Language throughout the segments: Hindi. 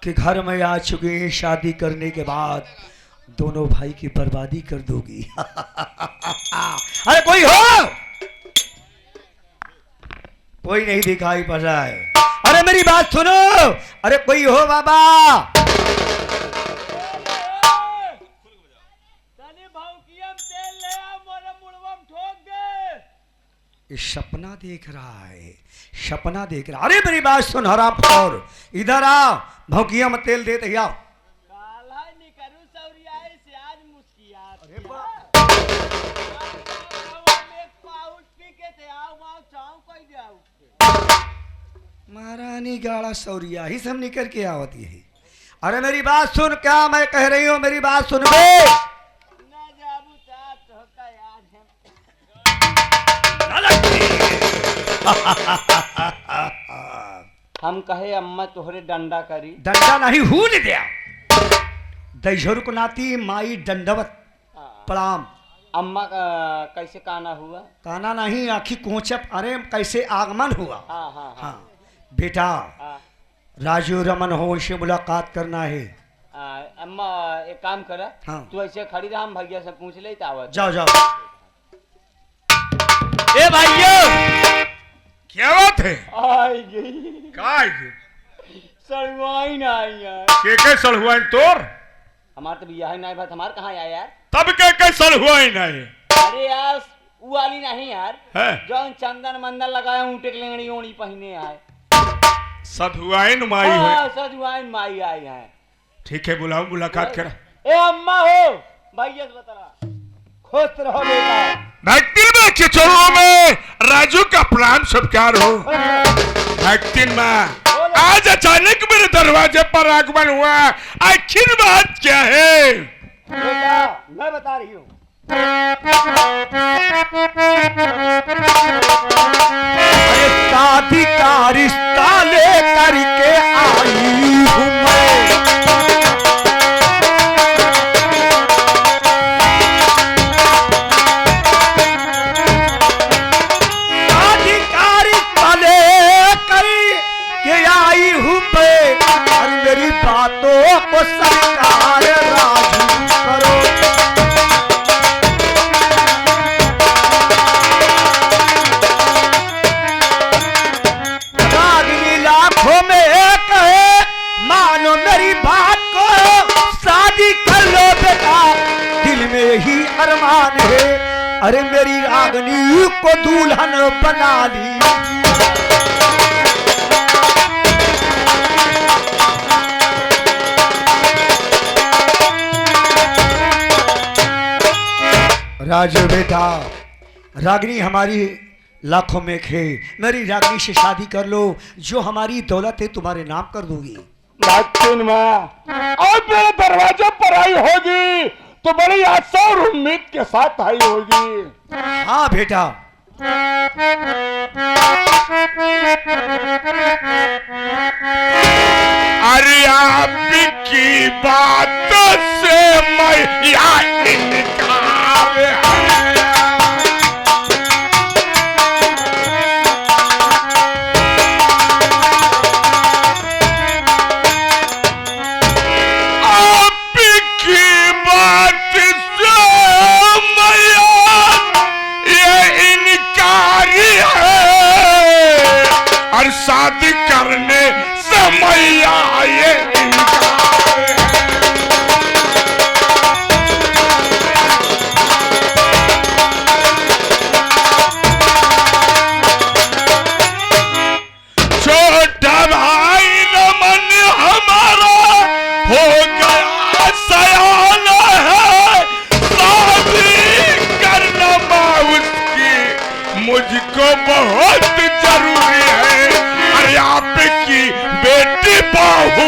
कि घर में आ चुके हैं, शादी करने के बाद दोनों भाई की बर्बादी कर दोगी। अरे कोई हो? कोई नहीं दिखाई पड़ रहा है। अरे मेरी बात सुनो, अरे कोई हो बाबा? ये सपना देख रहा है, सपना देख रहा। अरे मेरी बात सुन हरामखोर, इधर आ, भौकिया में तेल दे दे आओ। महारानी गाड़ा सौरिया ही सब निकल के आवती है। अरे मेरी बात सुन, क्या मैं कह रही हूँ, मेरी बात सुन बे। हम कहे अम्मा तोहरे डंडा करी। डंडा नहीं हूँ नहीं दिया, दैझुर को नाती माई दंडवत प्रणाम। अम्मा कैसे काना हुआ? काना नहीं, आखी कोचप। अरे कैसे आगमन हुआ? हाँ हाँ हाँ बेटा, राजू रमन हो, इससे मुलाकात करना है। अम्मा एक काम करा, हाँ। तू ऐसे खड़ी रहा, हम भैया से पूछ ले। जाओ जाओ। ए भाइयों, क्या बात है? आई गई का आई गई? सड़वाई ना आई यार। के सड़ तोर? हमार तो बियाह नहीं भाई, हमार कहाँ आया यार? तब के सड़ हुआ ही नहीं। अरे यार वो वाली नहीं यार, है? जो चंदन मंदन लगाया, ऊँटे की लेंगड़ी ओढ़ी पहने आए। सधुआइन माई है। हाँ, सधुआइन माई आई है। ठीक है, बुलाओ, मुलाकात करा। ए अम्मा हो, भैया से बता, खुश रहो बेटा। भक्ति में खिचड़ों में राजू का प्राण सत्कार हो। भक्ति में आज अचानक मेरे दरवाजे पर आगमन हुआ, आखिर बात क्या है? बेटा मैं बता रही हूँ। अरे शादी का रिश्ता लेकर के आई हूँ मैं। शादी का रिश्ता लेकर के आई हूँ मैं, और मेरी बातों को सरकार राजू करो। लाखों में एक है, मानो मेरी बात को, शादी कर लो बेटा, दिल में ही अरमान है। अरे मेरी रागनी को दुल्हन बना ली। राजू बेटा, रागनी हमारी लाखों में खे, मेरी रागनी से शादी कर लो, जो हमारी दौलत है तुम्हारे नाम कर दूंगी। आज मेरे दरवाजे पर आई होगी तो बड़ी आशा और उम्मीद के साथ आई होगी। हाँ बेटा। अरे आपकी बात से मैं इनकार है। शादी करने समय आए छोटा भाई रमन हमारा हो गया सयान है, शादी करना उसकी मुझको बहुत जरूरी है। आपकी बेटी बहू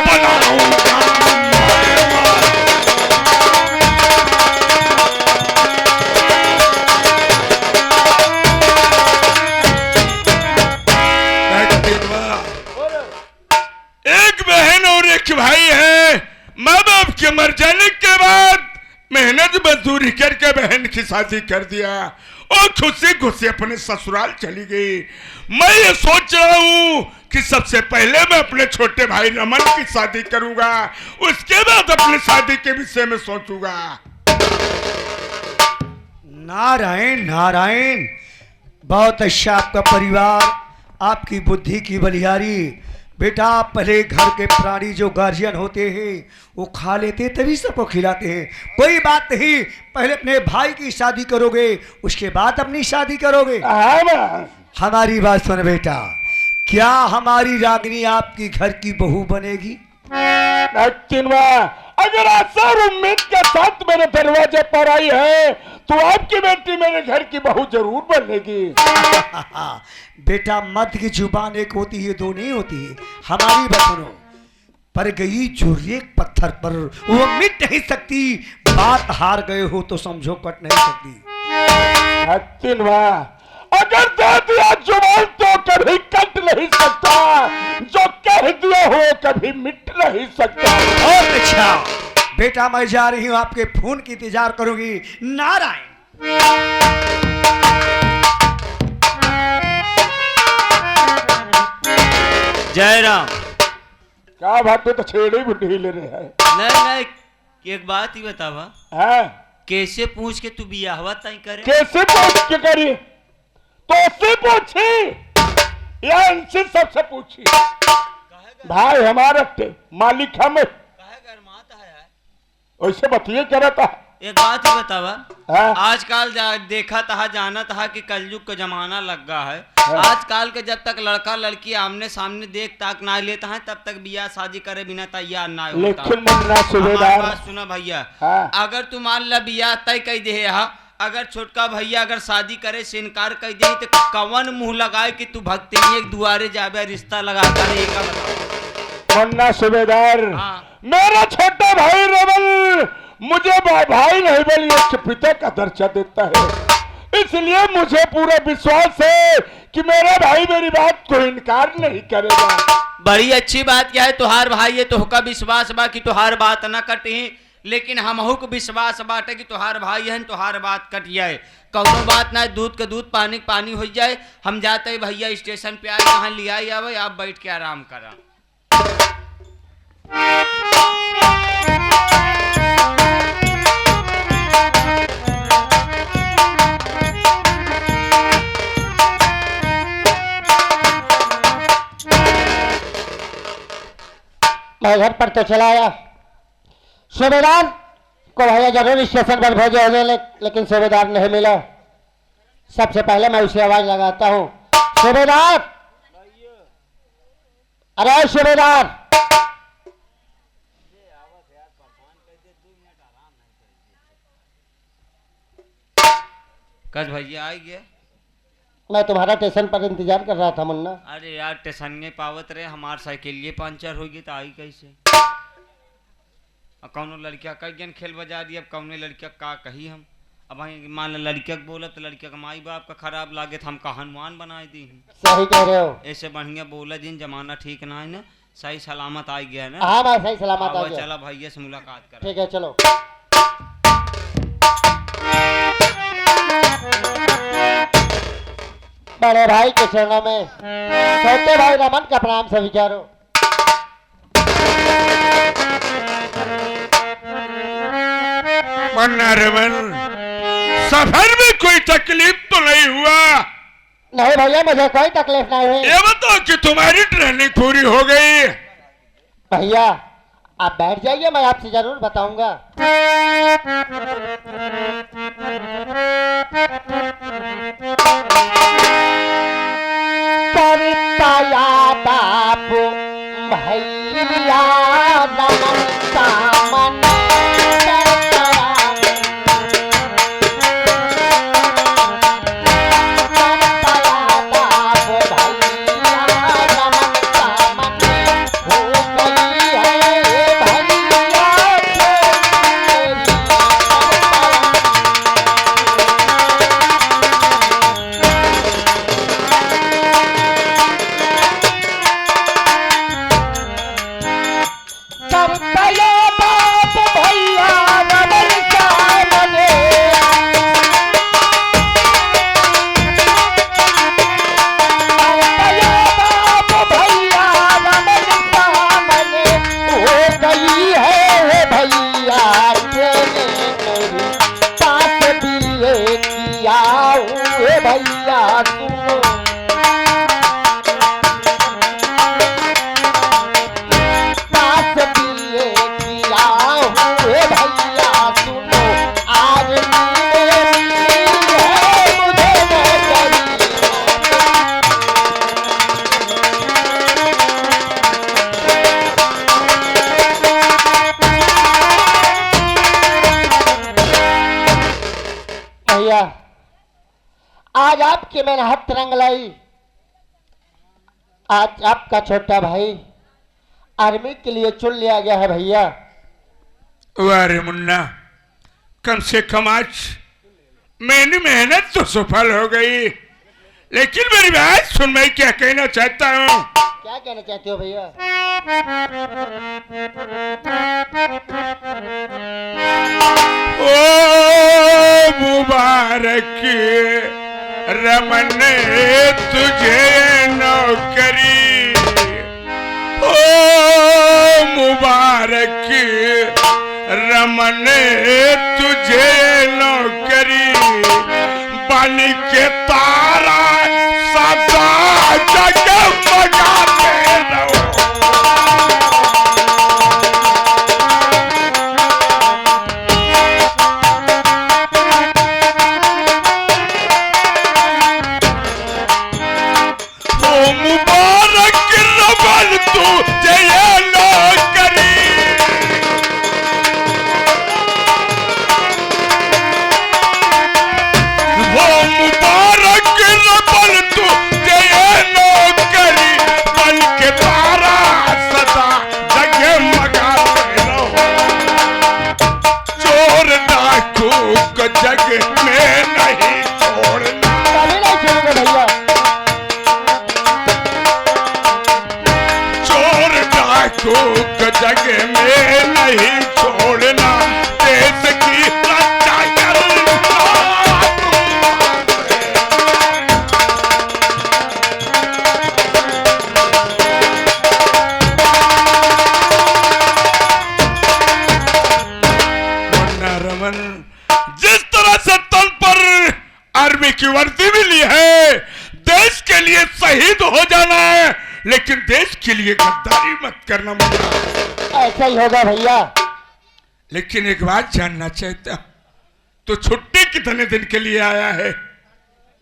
बनाऊंगा। एक बहन और एक भाई है। माँ बाप के मर जाने के बाद मेहनत मजदूरी चोरी करके बहन की शादी कर दिया और खुशी खुशी अपने ससुराल चली गई। मैं ये सोच रहा हूँ कि सबसे पहले मैं अपने छोटे भाई रमन की शादी करूंगा, उसके बाद अपनी शादी के विषय में सोचूंगा। नारायण नारायण, बहुत अच्छा आपका परिवार, आपकी बुद्धि की बलिहारी। बेटा पहले घर के प्राणी जो गार्जियन होते हैं वो खा लेते तभी सबको खिलाते हैं। कोई बात नहीं, पहले अपने भाई की शादी करोगे उसके बाद अपनी शादी करोगे। हाँ बस। हमारी बात सुन बेटा, क्या हमारी रागिनी आपकी घर की बहू बनेगी? चिन्वा, अगर आसार उम्मीद के साथ मेरे दरवाजे पर आई है तो आपकी बेटी मेरे घर की बहू जरूर बनेगी। बेटा मर्द की जुबान एक होती है, दो नहीं होती है। हमारी बात सुनो, पर गई जो एक पत्थर पर वो मिट नहीं सकती। बात हार गए हो तो समझो कट नहीं सकती। चिन्वा, अगर दे दिया जुबान तो कभी कट नहीं सकता, जो कह दिया हो कभी मिट नहीं सकता। बहुत अच्छा बेटा, मैं जा रही हूँ, आपके फोन की इंतजार करूंगी। नारायण। जय राम। क्या बात है, तो छेड़ी बुढ़ी ले रहे हैं। नहीं, एक बात ही बतावा, हाँ? कैसे पूछ के तू बियाहवा तय करे? कैसे पूछ के करी? तो उससे पूछी या इनसे सबसे पूछी? भाई हमारा मालिक हम वैसे बतिए क्या रहता है। एक बात ही बतावा, हाँ? आजकल देखा था जाना था कि कलयुग का जमाना लग गया है। हाँ। आजकल के जब तक लड़का लड़की आमने सामने देख ताक ना लेता है तब तक बियाह शादी करे बिना तैयार ना होता। लेकिन मुन्ना हमारी सुबेदार, बात सुना भैया, हाँ? अगर तू मान ला बियाह तय कह दे है, अगर छोटका भैया अगर शादी करे से इनकार कर दे तो कवन मुंह लगाए कि तू भक्ति एक दुआरे जाबे रिश्ता लगा कर एक बताओ। मुन्ना सुबेदार, हाँ। मेरा छोटा भाई रमन मुझे भाई नहीं बल्कि पिता का दर्जा देता है, इसलिए मुझे पूरा विश्वास है कि मेरा भाई मेरी बात को इनकार नहीं करेगा। बड़ी अच्छी बात क्या है, तुहार भाई है तोहका विश्वास बा कि तुहार बात न कटी, लेकिन हमहू को विश्वास बाटे कि तुहार भाई है तुहार बात कट जाए। कौनो बात ना, दूध का दूध पानी का पानी हो जाए। हम जाते भैया स्टेशन पे आए, यहाँ लिया आवे, आप बैठ के आराम करा। मैं घर पर तो चला आया, सूबेदार को भैया जरूर स्टेशन पर भेजे होंगे, लेकिन सूबेदार नहीं मिला। सबसे पहले मैं उसे आवाज लगाता हूँ, सूबेदार, अरे सूबेदार। कस भैया आ गया? मैं तुम्हारा स्टेशन पर इंतजार कर रहा था मुन्ना। अरे यार स्टेशन में पावत रहे, हमार साइकिल ये पंचर होगी तो आई कैसे? कौनो लड़किया कई जन खेल बजा दी, अब कौनो लड़किया का कही हम। अब मान लो लड़किया बोला तो लड़किया का माई बाप का खराब लागे तो हम का हनुमान बनाए दी। सही कह रहे हो। ऐसे बढ़िया बोला जिन जमाना ठीक ना है ना, सही सलामत आ गया ना। हाँ मैं सही सलामत आ गया। चला भैया से मुलाकात कर। ठीक है चलो। बड़े भाई के चरणों में छोटे भाई रमन का प्रणाम से विचारो। मन्ना रमन, सफर में कोई तकलीफ तो नहीं हुआ? नहीं भैया मुझे कोई तकलीफ नहीं हुई। ये बताओ कि तुम्हारी ट्रेनिंग पूरी हो गई? भैया आप बैठ जाइए, मैं आपसे जरूर बताऊंगा। करता याद आप भैया रमन सामन भैया सुनो पास दिए किया हुए भैया सुनो आज मेरी है मुझे नौकरी भैया आज आपकी मेहनत रंग लाई। आज आपका छोटा भाई आर्मी के लिए चुन लिया गया है भैया। वाह रे मुन्ना, कम से कम आज मेरी मेहनत तो सफल हो गई। लेकिन मेरी बात सुन, मैं क्या कहना चाहता हूँ। क्या कहना चाहते हो भैया? ओ मुबारक रमन तुझे नौकरी, ओ मुबारक रमन तुझे नौकरी, बन के तारा सदा जगमगाते रहो। मुबारक रमन तुझे नौकरी, वो मुबारक रमन तुझे नौकरी, बन के तारा सदा जगमगाते रहो। चोर डाकू को जग में नहीं छोड़ना, कभी नहीं छोड़ोगे भैया। चोर डाकू को जग में नहीं छोड़ना, देश की रक्षा करना। मुन्ना रमन, जिस तरह से तन पर आर्मी की वर्दी मिली है, देश के लिए शहीद हो जाना है, लेकिन देश के लिए गद्दारी मत करना मुन्ना। ऐसा ही होगा भैया। लेकिन एक बात जानना चाहता हूं, तो छुट्टी कितने दिन के लिए आया है?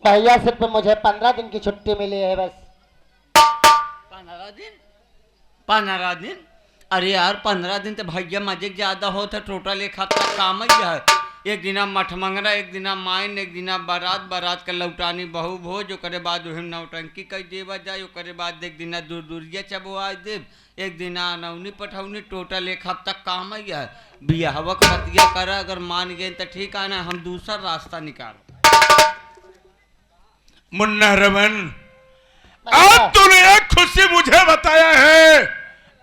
भैया सिर्फ मुझे 15 दिन की छुट्टी मिली है बस। 15 दिन? 15 दिन? अरे यार 15 दिन तो भैया मजे ज्यादा होता। टोटल एक हफ्ता काम ही है। एक दिना मठमंगरा, एक दिना माइन, एक दिना बारात, बारात का लौटानी बहू भोज, ओकरे बाद ओहिम नौटंकी कई देवा जाए, ओकरे बाद एक दिना दूर दूरिया चबुआ देव, एक दिना नौनी पठौनी। टोटल एक हफ्ता काम ही है। बियाहवा का बतिया करा, अगर मान गए तो ठीक आना, हम दूसरा रास्ता निकाल। मुन्ना रमन, आज तूने एक खुशी मुझे बताया है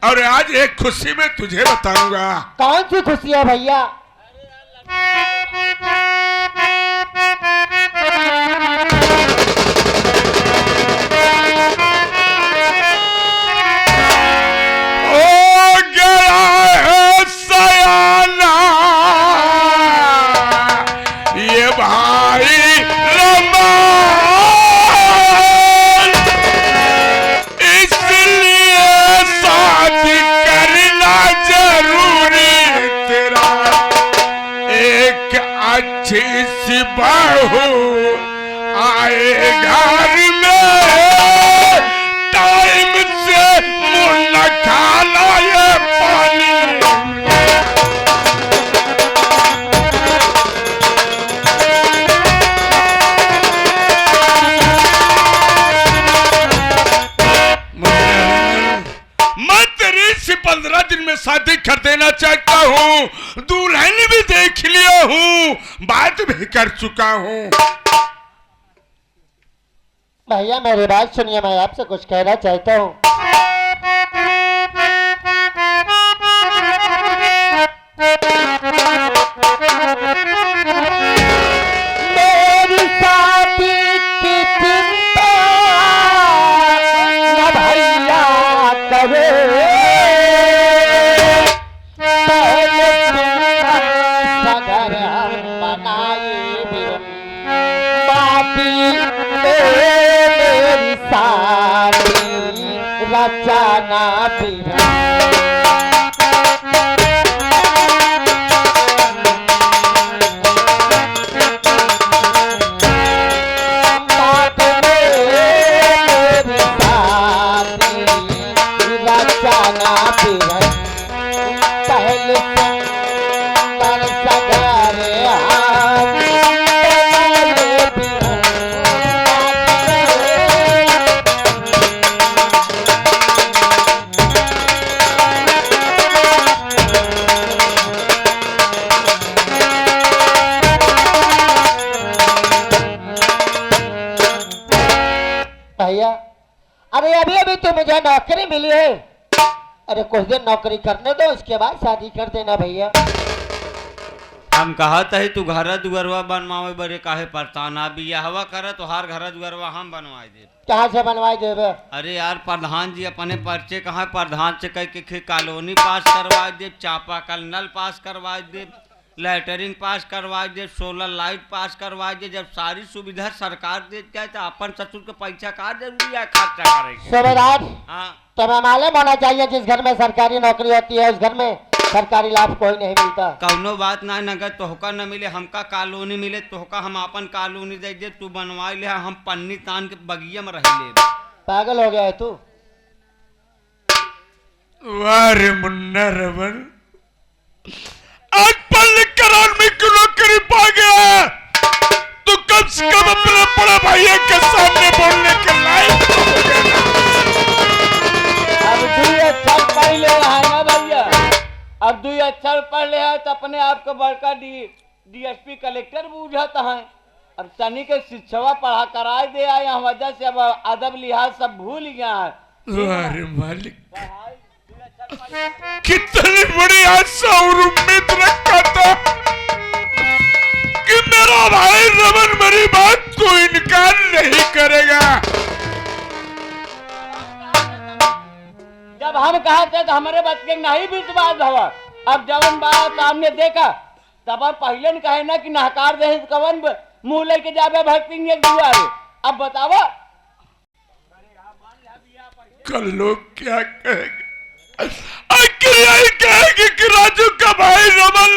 और आज एक खुशी मैं तुझे बताऊंगा। कौन सी खुशी है भैया? ओ गया है सयाना ये भाई रमन, इसलिए शादी करना जरूरी तेरा। एक अच्छी सी बहू आए घर में, टाइम से मुन्ना खाना ये पानी। मैं तेरी से 15 दिन में शादी कर देना चाहता हूँ। दुल्हन भी देख लिया हूँ, बात भी कर चुका हूँ। भैया मेरी बात सुनिए, मैं आपसे कुछ कहना चाहता हूँ। मेरी शादी की चिंता न भैया करे, पहले सगर हम बनाए बिरम, बाती रचाना पीरा बात में मेरी शादी रचाना पीरा पहले सुंदर सगरे भैया, अरे अभी अभी तो मुझे नौकरी मिली है। अरे कुछ दिन नौकरी करने दो, उसके बाद शादी कर देना भैया। हम कहत है तू घर दुगरवा बनवावे बरे काहे परताना बिया हवा कर तो हर घर दुगरवा हम बनवाए दे। कहाँ से बनवाए देवे? अरे यार प्रधान जी अपने पर्चे कहाँ प्रधान से कह के कॉलोनी पास करवा दे, चापाकल नल पास करवा दे, लैटरिन पास करवा दे, सोलर लाइट पास करवा दे। जब सारी सुविधा सरकार देती है तो अपन ससुर के पैसा का जरूरी है खर्चा करेंगे। सूबेदार, हाँ तुम्हें मालूम होना चाहिए जिस घर में सरकारी नौकरी होती है उस घर में सरकारी लाभ कोई नहीं मिलता। कौनो बात ना नगर तोहका न मिले हमका कॉलोनी मिले तोहका हम अपन कॉलोनी दे दे, तू बनवा ले हम पन्नी तान के बगिया में रह ले। पागल हो गया है तू? वाह रे मुन्ना रमन, आज पढ़ लिख कर आर्मी की नौकरी पा गया तो कम से कम अपने बड़ा भैया के सामने बोलने के लायक तो हो गया। अब दुई अक्षर पढ़ ले है ना भैया, अब दुई अक्षर पढ़ ले है तो अपने आप को बड़का डीएसपी कलेक्टर बूझत है। अब तनी के शिक्षवा पढ़ा कराए दे आए यहाँ वजह से अब अदब लिहाज सब भूल गया है। वाह रे मालिक, कितनी बड़ी आशा और उम्मीद रखा था कि मेरा भाई रमन मेरी बात को इनकार नहीं करेगा। जब हम कहा थे तो हमारे बच के नहीं विश्वास हवा। अब जब बात सामने देखा तब हम पहले न कहे ना कि नहकार दे कवन मुंह लेके जावे भक्ति दुआरे। अब बतावा कल लोग क्या कहेंगे? आखिर यही कहेंगे कि राजू का भाई रमन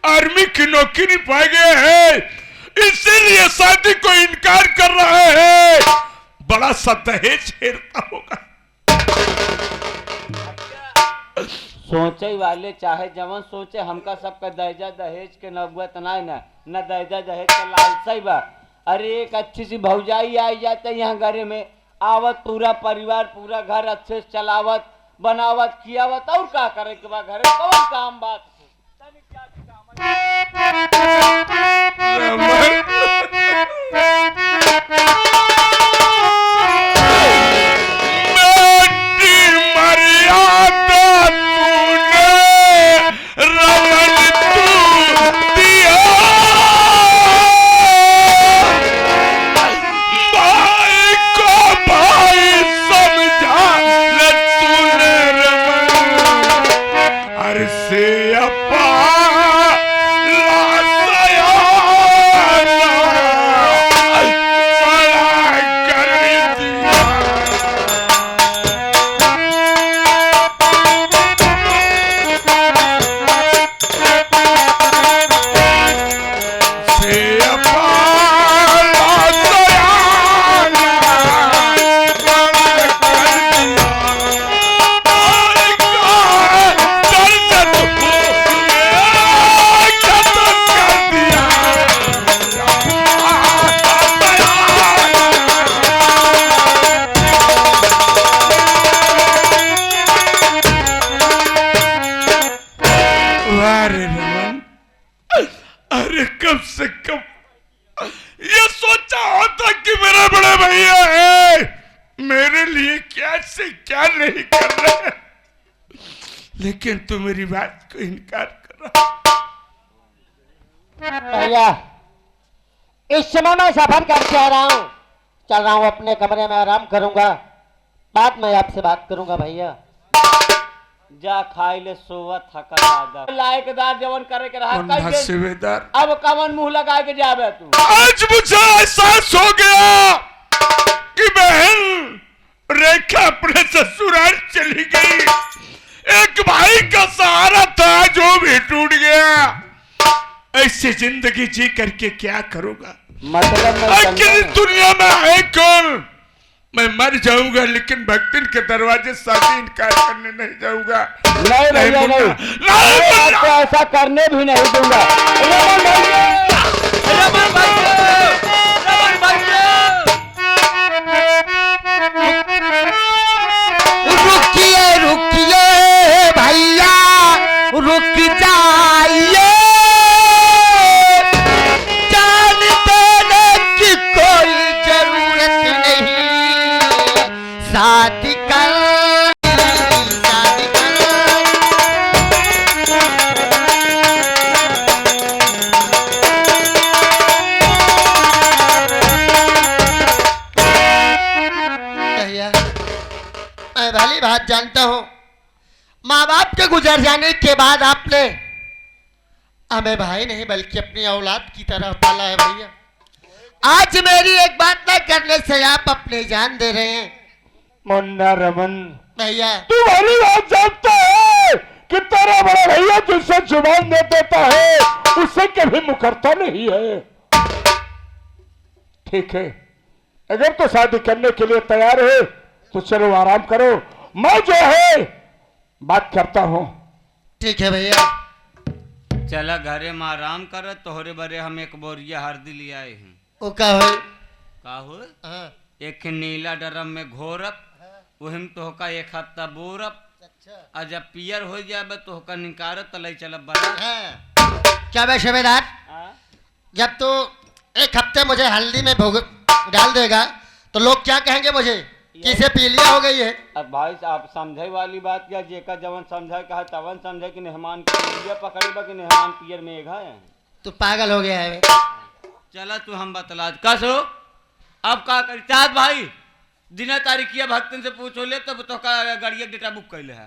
आर्मी की नौकरी पा गए हैं, इसीलिए शादी को इनकार कर रहे हैं। बड़ा सा दहेज हेरता होगा। सोचे वाले चाहे जवन सोचे, हमका सबका दहेजा दहेज के नबुआ तना न दहेजा दहेज का लालसा बा। अरे एक अच्छी सी भौजाई आई जाते यहाँ घर में, आवत पूरा परिवार पूरा घर अच्छे से चलावत बनावत कियावत, और का करे के बा घर कौन काम बात। अरे कम से कम ये सोचा होता कि मेरा बड़ा भैया है, मेरे लिए क्या से क्या नहीं कर रहे, लेकिन तू मेरी बात को इनकार कर रहा। भैया, इस समय मैं सफर करके आ रहा हूँ, चल रहा हूँ अपने कमरे में आराम करूंगा, बाद में आपसे बात करूंगा भैया। जा खाई ले सोवा थका दादा लायकदार जवन करे के रहा वंदा कई सेवेदार, अब कवन मुंह लगा के जावे तू। आज मुझे एहसास हो गया कि बहन रेखा अपने ससुराल चली गई। एक भाई का सहारा था जो भी टूट गया। ऐसी जिंदगी जी करके क्या करूंगा? मतलब मैं आखिर समझा। दुनिया में है कौन? मैं मर जाऊंगा लेकिन भक्तिन के दरवाजे शादी इनकार करने नहीं जाऊंगा। नहीं भैया मुन्ना, नहीं, नहीं मैं मुन्ना। आपको ऐसा करने भी नहीं दूंगा। रमन भैया, रमन भाइयों, रमन भाइयों। रुकिए रुकिए भैया, रुक जाइए, जान देने की कोई जरूरत नहीं, शादी कर, शादी कर। भैया, मैं भली बात जानता हूँ, माँ बाप के गुजर जाने के बाद आपने हमें भाई नहीं बल्कि अपनी औलाद की तरह पाला है भैया। आज मेरी एक बात न करने से आप अपनी जान दे रहे हैं मुन्ना रमन, भैया। तू भली बात जानता है कि तेरा बड़ा भैया जिससे जुबान दे देता है उससे कभी मुकरता नहीं है। ठीक है, अगर तो शादी करने के लिए तैयार है तो चलो आराम करो, मैं जो है बात करता हूँ। ठीक है भैया। चला घरे में आराम कर, तोहरे बरे हम एक बोरिया हल्दी ले आए हैं। वो का हो? का हो? हाँ, एक नीला ड्रम में घोरब, वही तोहका एक हफ्ता बोरब, अच्छा। और जब पियर हो जाए तोहका निकारत तलई चलब बड़ा। हाँ। क्या बे शबेदार, जब तू एक हफ्ते मुझे हल्दी में भोग डाल देगा तो लोग क्या कहेंगे मुझे कि इसे पीलिया हो गई है? अब भाई आप समझे वाली बात क्या, जेका जवन समझे कहा तवन समझे कि मेहमान पियर पकड़े बा कि मेहमान पियर में एक है। तू पागल हो गया है। चला तू हम बतला कस हो। अब का कर चाँद भाई, दिना तारीखिया भक्तन से पूछो ले तब तो का गाड़िया डेटा बुक कैले है।